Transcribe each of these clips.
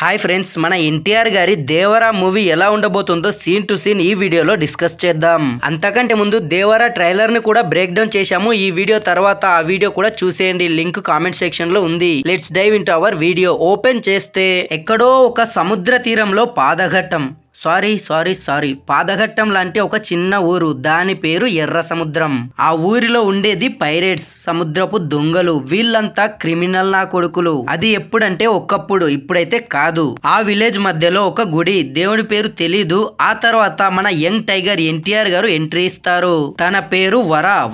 Hi friends, మన ఎన్టీఆర్ గారి Devara movie ఎలా ఉండబోతుందో సీన్ టు సీన్ ఈ వీడియోలో డిస్కస్ చేద్దాం. అంతకంటే ముందు దేవరా ట్రైలర్ ని కూడా బ్రేక్ డౌన్ చేశాము. ఈ వీడియో తర్వాత ఆ వీడియో కూడా చూసేయండి, లింక్ కామెంట్ సెక్షన్ లో ఉంది. Let's dive into our video. Open చేస్తే ఎక్కడో ఒక సముద్ర తీరంలో పాదఘట్టం లాంటి ఒక చిన్న ఊరు, దాని పేరు ఎర్ర సముద్రం. ఆ ఊరిలో ఉండేది పైరేట్స్, సముద్రపు దొంగలు. వీళ్ళంతా క్రిమినల్ నా కొడుకులు. అది ఎప్పుడంటే ఒకప్పుడు, ఇప్పుడైతే కాదు. ఆ విలేజ్ మధ్యలో ఒక గుడి, దేవుడి పేరు తెలీదు. ఆ తర్వాత మన యంగ్ టైగర్ ఎన్టీఆర్ గారు ఎంట్రీ ఇస్తారు. తన పేరు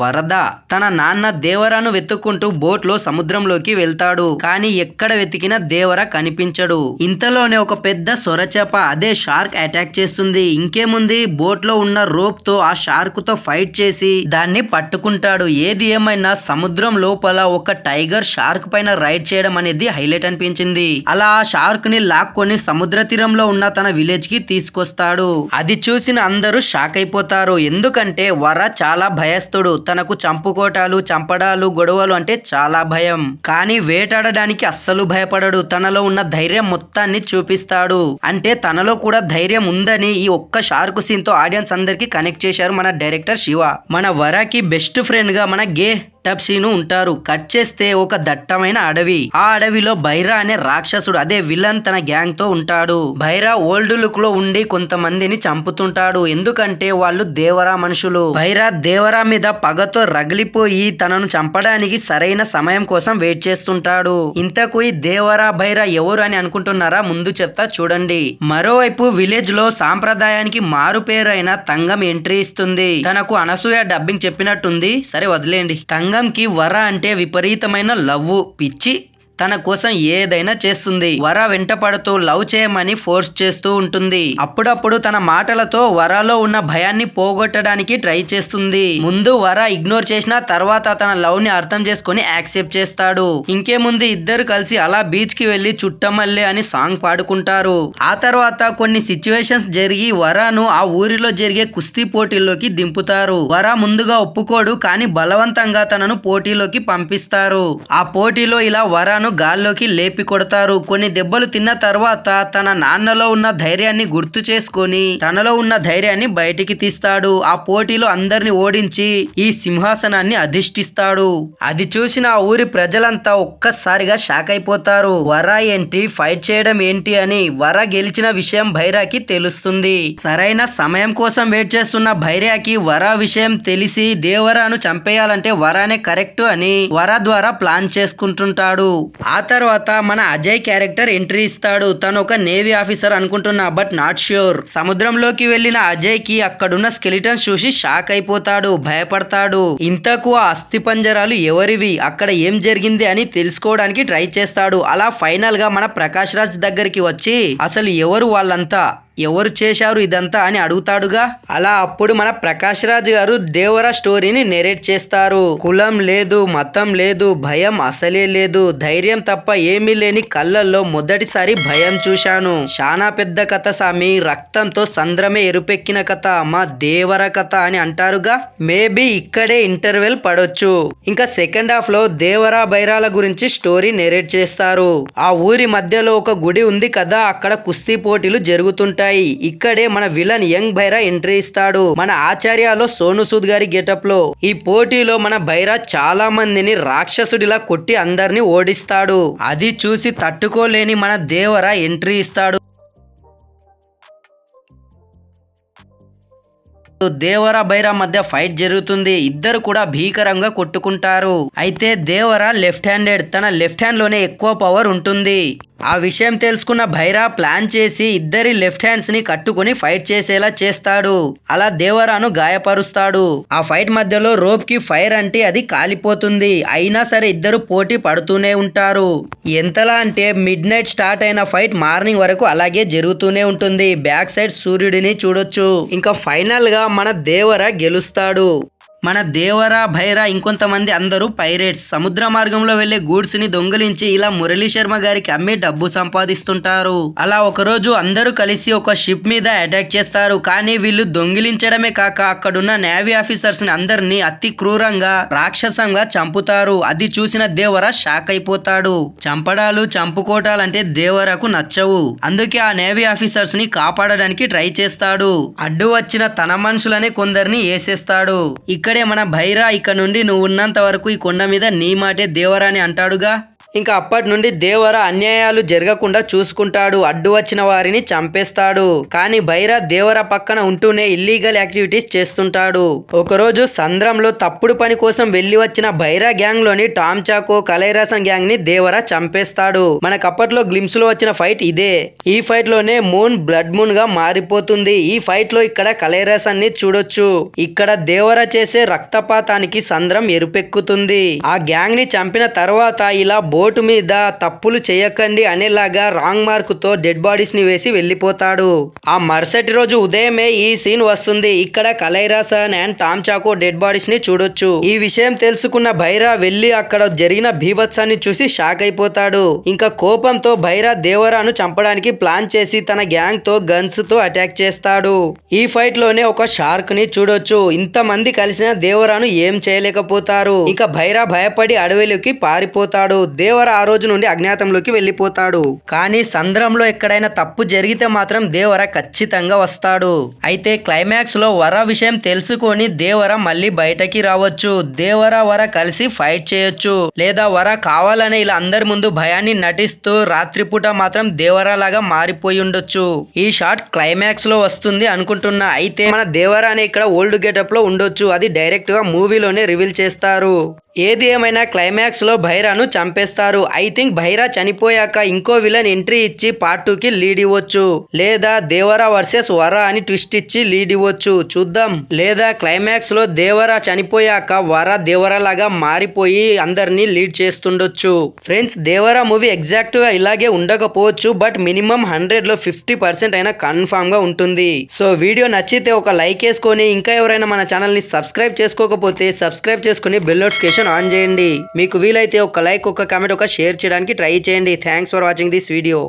వరద. తన నాన్న దేవరాను వెతుక్కుంటూ బోట్ లో సముద్రంలోకి వెళ్తాడు. కానీ ఎక్కడ వెతికినా దేవర కనిపించడు. ఇంతలోనే ఒక పెద్ద సొరచేప, అదే షార్క్ అటాక్ చేస్తుంది. ఇంకేముంది, బోట్ లో ఉన్న రోప్ తో ఆ షార్క్ తో ఫైట్ చేసి దాన్ని పట్టుకుంటాడు. ఏది ఏమైనా సముద్రం లోపల ఒక టైగర్ షార్క్ పైన రైడ్ చేయడం అనేది హైలైట్ అనిపించింది. అలా ఆ షార్క్ ని లాక్కొని సముద్ర తీరంలో ఉన్న తన విలేజ్ కి తీసుకొస్తాడు. అది చూసిన అందరూ షాక్ అయిపోతారు. ఎందుకంటే వర చాలా భయస్తుడు. తనకు చంపడాలు గొడవలు అంటే చాలా భయం. కానీ వేటాడడానికి అస్సలు భయపడడు. తనలో ఉన్న ధైర్యం మొత్తాన్ని చూపిస్తాడు. అంటే తనలో కూడా ధైర్యం ఉందని ఈ ఒక్క షార్క్ సీన్ తో ఆడియన్స్ అందరికి కనెక్ట్ చేశారు మన డైరెక్టర్ శివ. మన వరాకి బెస్ట్ ఫ్రెండ్ గా మన గే టప్సీను ఉంటారు. కట్ చేస్తే ఒక దట్టమైన అడవి. ఆ అడవిలో భైరా అనే రాక్షసుడు, అదే విలన్, తన గ్యాంగ్ తో ఉంటాడు. భైరా ఓల్డ్ లుక్ లో ఉండి కొంతమందిని చంపుతుంటాడు. ఎందుకంటే వాళ్ళు దేవరా మనుషులు. భైరా దేవరా మీద పగతో రగిలిపోయి తనను చంపడానికి సరైన సమయం కోసం వెయిట్ చేస్తుంటాడు. ఇంతకు ఈ దేవరా భైరా ఎవరు అని అనుకుంటున్నారా? ముందు చెప్తా చూడండి. మరోవైపు విలేజ్ లో సాంప్రదాయానికి మారు పేరైన తంగం ఎంట్రీ ఇస్తుంది. తనకు అనసూయ డబ్బింగ్ చెప్పినట్టుంది, సరే వదిలేండి. తంగంకి వర అంటే విపరీతమైన లవ్ పిచ్చి. తన కోసం ఏదైనా చేస్తుంది. వర వెంట పడుతూ లవ్ చేయమని ఫోర్స్ చేస్తూ ఉంటుంది. అప్పుడప్పుడు తన మాటలతో వరలో ఉన్న భయాన్ని పోగొట్టడానికి ట్రై చేస్తుంది. ముందు వర ఇగ్నోర్ చేసిన తర్వాత తన లవ్ ని అర్థం చేసుకుని యాక్సెప్ట్ చేస్తాడు. ఇంకేముంది, ఇద్దరు కలిసి అలా బీచ్ కి వెళ్లి చుట్టమల్లె అని సాంగ్ పాడుకుంటారు. ఆ తర్వాత కొన్ని సిచ్యువేషన్స్ జరిగి వరను ఆ ఊరిలో జరిగే కుస్తీ పోటీల్లోకి దింపుతారు. వర ముందుగా ఒప్పుకోడు, కానీ బలవంతంగా తనను పోటీలోకి పంపిస్తారు. ఆ పోటీలో ఇలా వరను గాల్లోకి లేపి కొడతారు. కొన్ని దెబ్బలు తిన్న తర్వాత తన నాన్నలో ఉన్న ధైర్యాన్ని గుర్తు చేసుకొని తనలో ఉన్న ధైర్యాన్ని బయటికి తీస్తాడు. ఆ పోటీలో అందరిని ఓడించి ఈ సింహాసనాన్ని అధిష్ఠిస్తాడు. అది చూసిన ఆ ఊరి ప్రజలంతా ఒక్కసారిగా షాక్ అయిపోతారు. వర ఏంటి, ఫైట్ చేయడం ఏంటి అని. వర గెలిచిన విషయం భైరాకి తెలుస్తుంది. సరైన సమయం కోసం వెయిట్ చేస్తున్న భైరాకి వర విషయం తెలిసి దేవరాను చంపేయాలంటే వరానే కరెక్ట్ అని వర ద్వారా ప్లాన్ చేసుకుంటుంటాడు. ఆ తర్వాత మన అజయ్ క్యారెక్టర్ ఎంట్రీ ఇస్తాడు. తను ఒక నేవీ ఆఫీసర్ అనుకుంటున్నా, బట్ నాట్ ష్యూర్. సముద్రంలోకి వెళ్లిన అజయ్ కి అక్కడున్న స్కెలిటన్స్ చూసి షాక్ అయిపోతాడు, భయపడతాడు. ఇంతకు ఆ అస్థి పంజరాలు ఎవరివి, అక్కడ ఏం జరిగింది అని తెలుసుకోవడానికి ట్రై చేస్తాడు. అలా ఫైనల్ గా మన ప్రకాష్ రాజ్ దగ్గరికి వచ్చి అసలు ఎవరు వాళ్ళంతా, ఎవరు చేశారు ఇదంతా అని అడుగుతాడుగా. అలా అప్పుడు మన ప్రకాష్ రాజ్ గారు దేవరా స్టోరీని నెరేట్ చేస్తారు. కులం లేదు, మతం లేదు, భయం అసలే లేదు, ధైర్యం తప్ప ఏమీ లేని కళ్ళల్లో మొదటిసారి భయం చూశాను. చాలా పెద్ద కథ సామి, రక్తంతో సంద్రమే ఎరుపెక్కిన కథ, మా దేవర కథ అని అంటారుగా. మేబీ ఇక్కడే ఇంటర్వెల్ పడొచ్చు. ఇంకా సెకండ్ హాఫ్ లో దేవరా బైరాల గురించి స్టోరీ నెరేట్ చేస్తారు. ఆ ఊరి మధ్యలో ఒక గుడి ఉంది కదా, అక్కడ కుస్తీ పోటీలు జరుగుతుంటాయి. ఇక్కడే మన విలన్ యంగ్ భైరా ఎంట్రీ ఇస్తాడు. మన ఆచార్యలో సోను సూద్ గారి గెటప్ లో. ఈ పోటీలో మన భైరా చాలా మందిని రాక్షసుడిలా కొట్టి అందరిని ఓడిస్తాడు. అది చూసి తట్టుకోలేని మన దేవరా ఎంట్రీ ఇస్తాడు. దేవరా భైరా మధ్య ఫైట్ జరుగుతుంది. ఇద్దరు కూడా భీకరంగా కొట్టుకుంటారు. అయితే దేవరా లెఫ్ట్ హ్యాండెడ్, తన లెఫ్ట్ హ్యాండ్ లోనే ఎక్కువ పవర్ ఉంటుంది. ఆ విషయం తెలుసుకున్న భైరా ప్లాన్ చేసి ఇద్దరి లెఫ్ట్ హ్యాండ్స్ ని కట్టుకుని ఫైట్ చేసేలా చేస్తాడు. అలా దేవరాను గాయపరుస్తాడు. ఆ ఫైట్ మధ్యలో రోప్ కి ఫైర్ అంటే అది కాలిపోతుంది. అయినా సరే ఇద్దరు పోటీ పడుతూనే ఉంటారు. ఎంతలా అంటే మిడ్ నైట్ స్టార్ట్ అయిన ఫైట్ మార్నింగ్ వరకు అలాగే జరుగుతూనే ఉంటుంది. బ్యాక్ సైడ్ సూర్యుడిని చూడొచ్చు. ఇంకా ఫైనల్ గా మన దేవర గెలుస్తాడు. మన దేవర భైర ఇంకొంతమంది అందరూ పైరేట్స్ సముద్ర మార్గంలో వెళ్లే గూడ్స్ ని దొంగిలించి ఇలా మురళీ శర్మ గారికి అమ్మి డబ్బు సంపాదిస్తుంటారు. అలా ఒకరోజు అందరూ కలిసి ఒక షిప్ మీద అటాక్ చేస్తారు. కానీ వీళ్ళు దొంగిలించడమే కాక అక్కడున్న నేవీ ఆఫీసర్స్ ని అందరినీ అతి క్రూరంగా రాక్షసంగా చంపుతారు. అది చూసిన దేవర షాక్ అయిపోతాడు. చంపడాలు చంపుకోటాలంటే దేవరకు నచ్చవు. అందుకే ఆ నేవీ ఆఫీసర్స్ ని కాపాడడానికి ట్రై చేస్తాడు. అడ్డు వచ్చిన తన మనుషులనే కొందరిని వేసేస్తాడు. ఇక్కడే మన భైరా ఇక్కడ నుండి నువ్వు ఉన్నంత వరకు ఈ కొండ మీద నీ మాటే దేవరా అని అంటాడుగా. ఇంకా అప్పటి నుండి దేవర అన్యాయాలు జరగకుండా చూసుకుంటాడు. అడ్డు వచ్చిన వారిని చంపేస్తాడు. కానీ భైరా దేవర పక్కన ఉంటూనే ఇల్లీగల్ యాక్టివిటీస్ చేస్తుంటాడు. ఒకరోజు సంద్రంలో తప్పుడు పని కోసం వెళ్లి వచ్చిన భైరా గ్యాంగ్ లోని టామ్ చాకో కలైరాసన్ గ్యాంగ్ ని దేవర చంపేస్తాడు. మనకు అప్పట్లో గ్లిమ్స్ లో వచ్చిన ఫైట్ ఇదే. ఈ ఫైట్ లోనే మూన్ బ్లడ్ మూన్ గా మారిపోతుంది. ఈ ఫైట్ లో ఇక్కడ కలైరాసన్ ని చూడొచ్చు. ఇక్కడ దేవర చేసే రక్తపాతానికి సంద్రం ఎరుపెక్కుతుంది. ఆ గ్యాంగ్ ని చంపిన తర్వాత ఇలా బోటు మీద తప్పులు చేయకండి అనేలాగా రాంగ్ మార్క్ తో డెడ్ బాడీస్ ని వేసి వెళ్లిపోతాడు. ఆ మరుసటి రోజు ఉదయమే ఈ సీన్ వస్తుంది. ఇక్కడ Kalaiyarasan and Tom Chacko dead bodies ని చూడొచ్చు. ఈ విషయం తెలుసుకున్న భైరా వెళ్లి అక్కడ జరిగిన భీభత్సాన్ని చూసి షాక్ అయిపోతాడు. ఇంకా కోపంతో భైరా దేవరాను చంపడానికి ప్లాన్ చేసి తన గ్యాంగ్ తో గన్స్ తో అటాక్ చేస్తాడు. ఈ ఫైట్ లోనే ఒక షార్క్ ని చూడొచ్చు. ఇంతమంది కలిసిన దేవరాను ఏం చేయలేకపోతారు. ఇక భైరా భయపడి అడవిలోకి పారిపోతాడు. దేవర ఆ రోజు నుండి అజ్ఞాతంలోకి వెళ్లిపోతాడు. కానీ సంద్రంలో ఎక్కడైనా తప్పు జరిగితే మాత్రం దేవర ఖచ్చితంగా వస్తాడు. అయితే క్లైమాక్స్ లో వర విషయం తెలుసుకొని దేవర మళ్ళీ బయటకి రావచ్చు. దేవర వర కలిసి ఫైట్ చేయొచ్చు. లేదా వర కావాలనే ఇలా అందరి ముందు భయాన్ని నటిస్తూ రాత్రిపూట మాత్రం దేవర లాగా మారిపోయి ఉండొచ్చు. ఈ షాట్ క్లైమాక్స్ లో వస్తుంది అనుకుంటున్నా. అయితే మన దేవర అనే ఇక్కడ ఓల్డ్ గెటప్ లో ఉండొచ్చు. అది డైరెక్ట్ గా మూవీలోనే రివీల్ చేస్తారు. ఏది ఏమైనా క్లైమాక్స్ లో భైరాను చంపేస్తారు. ఐ థింక్ భైరా చనిపోయాక ఇంకో విలన్ ఎంట్రీ ఇచ్చి పార్ట్ 2 కి లీడ్ ఇవ్వచ్చు. లేదా దేవరా వర్సెస్ వర అని ట్విస్ట్ ఇచ్చి లీడ్ ఇవ్వచ్చు. చూద్దాం. లేదా క్లైమాక్స్ లో దేవరా చనిపోయాక వర దేవరా లాగా మారిపోయి అందరినీ లీడ్ చేస్తుండొచ్చు. ఫ్రెండ్స్, దేవరా మూవీ ఎగ్జాక్ట్ గా ఇలాగే ఉండకపోవచ్చు. బట్ మినిమం 100 లో 50% అయినా కన్ఫామ్ గా ఉంటుంది. సో వీడియో నచ్చితే ఒక లైక్ వేసుకొని, ఇంకా ఎవరైనా మన ఛానల్ ని సబ్స్క్రైబ్ చేసుకోకపోతే సబ్స్క్రైబ్ చేసుకుని బెల్ నోటిఫికేషన్ ఆన్ చేయండి. మీకు వీలైతే ఒక లైక్, ఒక కామెంట్, ఒక షేర్ చేయడానికి ట్రై చేయండి. Thanks for watching this video.